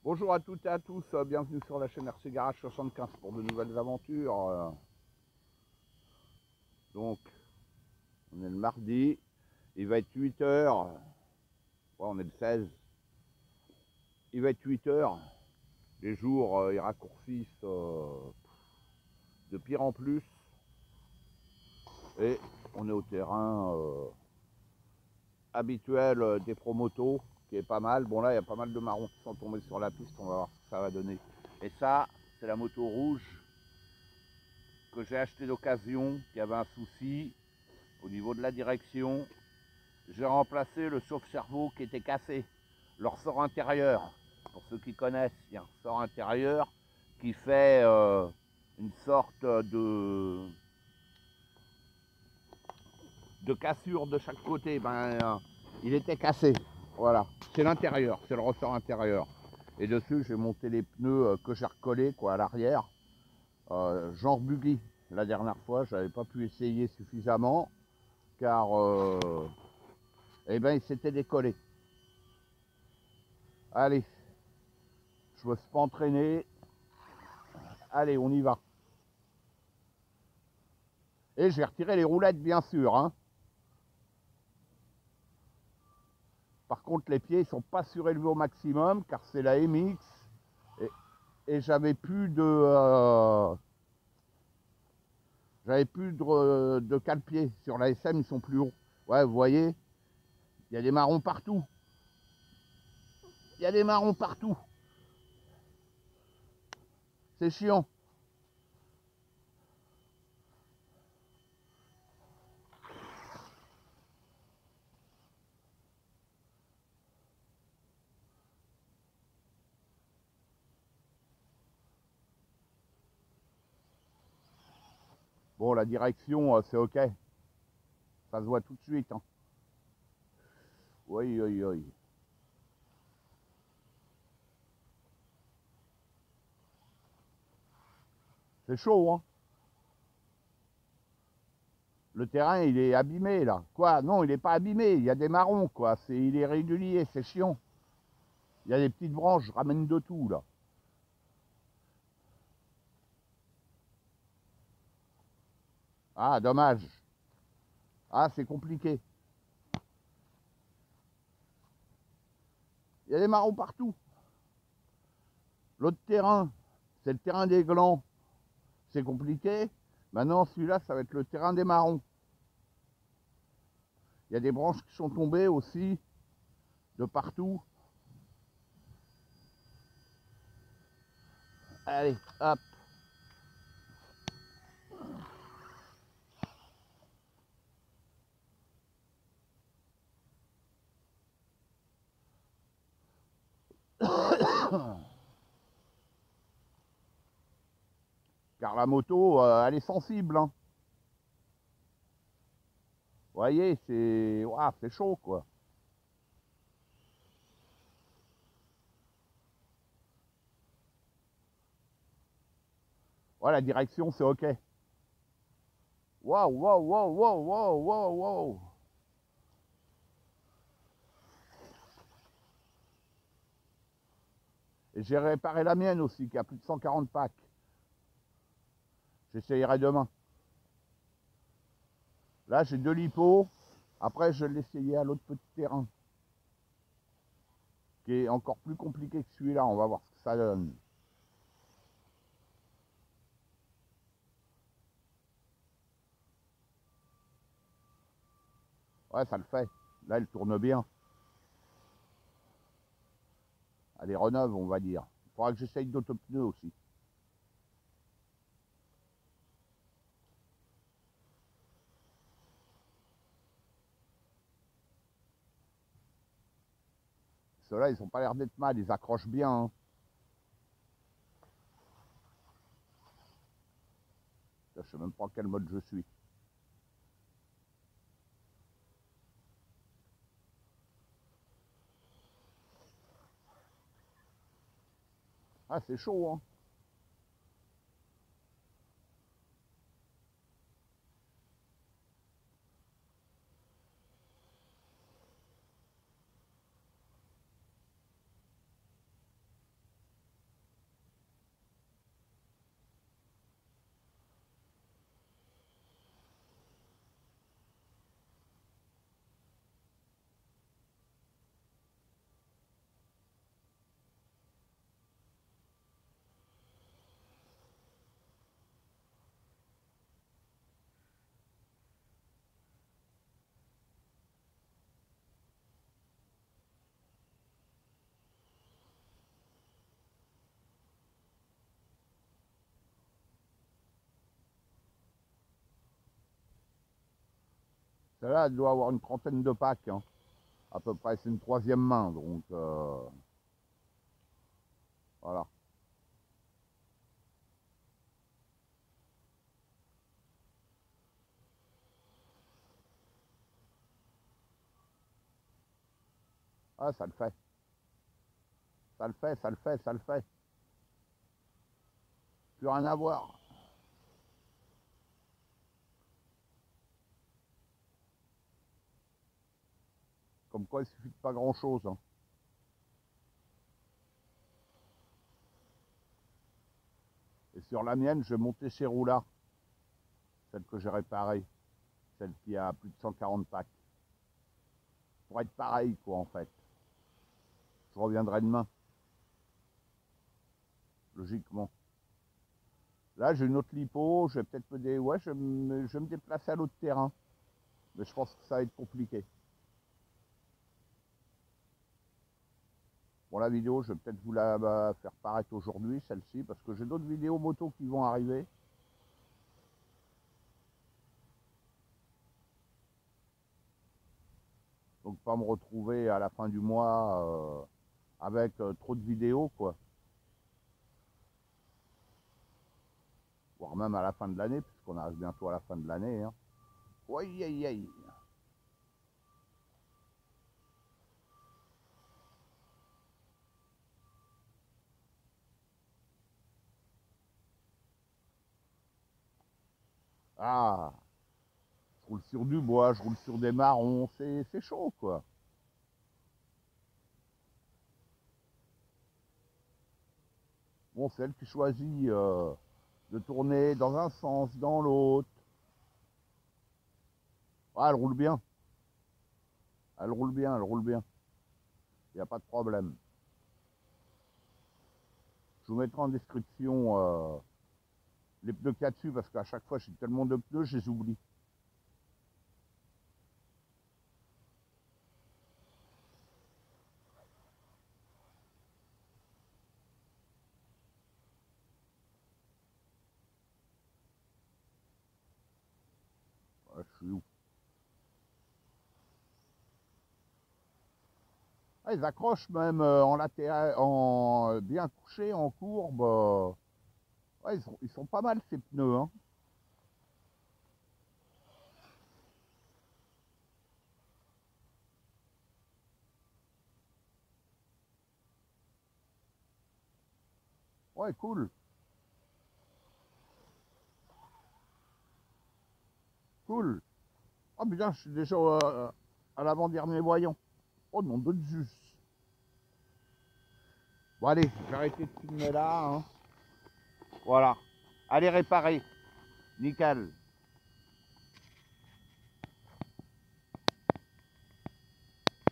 Bonjour à toutes et à tous, bienvenue sur la chaîne RC Garage 75 pour de nouvelles aventures. Donc, on est le mardi, il va être 8 heures. Ouais, on est le 16. Il va être 8 heures. Les jours, ils raccourcissent de pire en plus. Et on est au terrain habituel des promotos, qui est pas mal. Bon, là, il y a pas mal de marrons qui sont tombés sur la piste, on va voir ce que ça va donner. Et ça, c'est la moto rouge que j'ai acheté d'occasion, qui avait un souci au niveau de la direction. J'ai remplacé le sauve-cerveau qui était cassé, le ressort intérieur. Pour ceux qui connaissent, il y a un ressort intérieur qui fait une sorte de cassure de chaque côté. Il était cassé, voilà. C'est l'intérieur, c'est le ressort intérieur. Et dessus, j'ai monté les pneus que j'ai recollés à l'arrière, genre buggy. La dernière fois, je n'avais pas pu essayer suffisamment, car il s'était décollé. Allez, je me suis pas entraîné. Allez, on y va. Et j'ai retiré les roulettes, bien sûr. Hein. Par contre, les pieds ne sont pas surélevés au maximum, car c'est la MX. Et j'avais plus de... de cale-pied. Sur la SM, ils sont plus hauts. Ouais, vous voyez, il y a des marrons partout. Il y a des marrons partout. C'est chiant. Bon, la direction, c'est ok. Ça se voit tout de suite. Hein. Oui, oui, oui. C'est chaud, hein. Le terrain, il est abîmé, là. Quoi? Non, il n'est pas abîmé. Il y a des marrons, quoi. Il est régulier, c'est chiant. Il y a des petites branches, je ramène de tout, là. Ah, dommage. Ah, c'est compliqué. Il y a des marrons partout. L'autre terrain, c'est le terrain des glands. C'est compliqué. Maintenant, celui-là, ça va être le terrain des marrons. Il y a des branches qui sont tombées aussi, de partout. Allez, hop. Car la moto, elle est sensible. Hein. Vous voyez, c'est chaud, quoi. Ouais, la direction, c'est ok. Waouh, waouh, waouh, waouh, waouh, waouh, waouh. Et j'ai réparé la mienne aussi, qui a plus de 140 packs. J'essayerai demain. Là, j'ai 2 lipos. Après, je vais l'essayer à l'autre petit terrain, qui est encore plus compliqué que celui-là. On va voir ce que ça donne. Ouais, ça le fait. Là, elle tourne bien. Elle est reneuve, on va dire. Il faudra que j'essaye d'autres pneus aussi. Ceux-là, ils n'ont pas l'air d'être mal. Ils accrochent bien. Hein. Je ne sais même pas quel mode je suis. Ah, c'est chaud, hein. Celle-là, elle doit avoir une trentaine de packs, hein, à peu près. C'est une troisième main, donc voilà. Ah, ça le fait. Ça le fait, ça le fait, ça le fait. Plus rien à voir. Comme quoi, il suffit de pas grand-chose, hein. Et sur la mienne, je vais monter chez Roula, celle que j'ai réparée, celle qui a plus de 140 packs. Pour être pareil, quoi, en fait. Je reviendrai demain, logiquement. Là, j'ai une autre lipo, je vais peut-être ouais, je vais me déplacer à l'autre terrain. Mais je pense que ça va être compliqué. Bon, la vidéo, je vais peut-être vous la faire paraître aujourd'hui, celle-ci, parce que j'ai d'autres vidéos moto qui vont arriver. Donc, pas me retrouver à la fin du mois avec trop de vidéos, quoi. Voire même à la fin de l'année, puisqu'on arrive bientôt à la fin de l'année, hein. Aïe, aïe, aïe. Ah, je roule sur du bois, je roule sur des marrons, c'est chaud, quoi. Bon, c'est elle qui choisit de tourner dans un sens, dans l'autre. Ah, elle roule bien. Elle roule bien, elle roule bien. Il n'y a pas de problème. Je vous mettrai en description les pneus qu'il y a dessus, parce qu'à chaque fois, j'ai tellement de pneus, je les oublie. Ah, je suis où? Ah, ils accrochent même en latéral, en bien couché, en courbe. Ouais, ils sont pas mal ces pneus, hein. Ouais, cool. Cool. Oh putain, je suis déjà à l'avant-dernier voyant. Oh non, de Zeus. Bon allez, je vais arrêter de filmer là, hein. Voilà. Allez réparer. Nickel.